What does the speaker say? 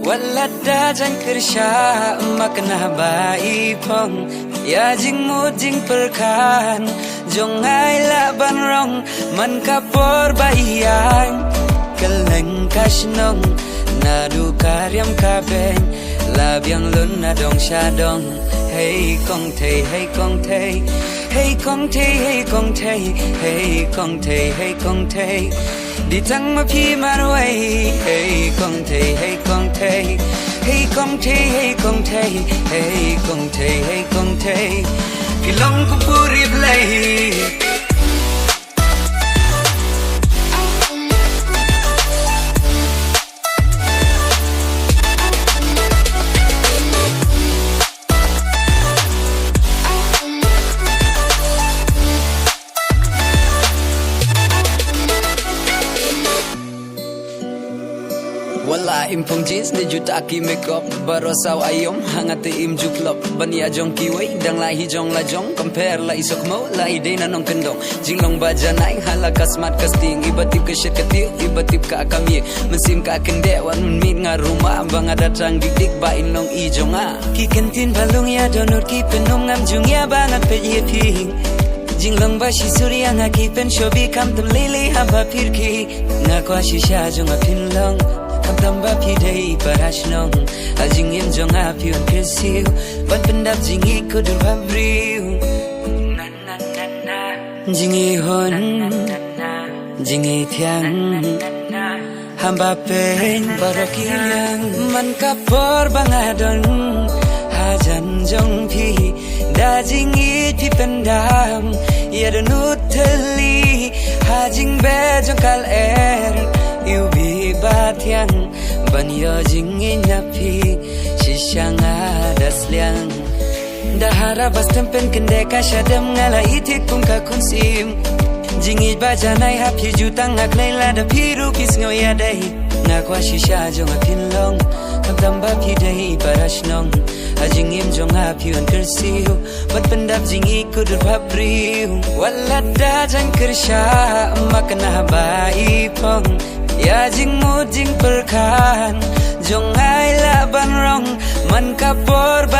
walada jan kersha makna bai phong ya jing mu jing perkan jong ai la ban rong man ka por bai yang keleng kashnong na du karyam ka ben la biang lun na dong sha dong hey kong thei hey kong thei hey kong thei hey kong thei hey kong thei hey kong thei đi thăng mà phi mà nuôi hey kong thei hey kong thei hey kong thei hey kong thei hey kong thei hey kong thei phi long ko puri play wala im phong jeans ni juta ki makeup baro saw ayom hangate im juklop bania jong ki wei dang la hi jong la jong compare la isok mo la ide na nong kendong jinglong ba janai hala kasmat casting ibatip ke shit ketiu ibatip ka kami mesim ka kende wan min nga rumah bang ada tang dik ba inong i jonga ki kentin balung ya donor ki penom ngam jung ya bangat pe ye pi jinglong ba shi surya nga ki pen shobi kam tum lele haba pirki nga kwa shi sha jong a pin long Tamba pi day parashnong ajing im jong a pi on kesiu bat pendap jingi kudur babriu jingi hon jingi thiang hamba pen barokiang man kapor bangadon hajan jong pi da jingi pi pendam yadunut teli hajing be jong kal you be batiang ban yo jingi napi shisang ada sliang dahara bas tempen kende ka shadam ngala itik kum ka kunsim jingi bajanai hapi jutang ngak leila da piru kis ngoya dai ngakwa shisha jong apin long kabdam ba pi dai parashnong ajing im jong api on kersiu bat pendap jingi kudur babriu walada jan kersha makna bai pong ya jing mu jing perkan jong ai la ban rong man ka por bai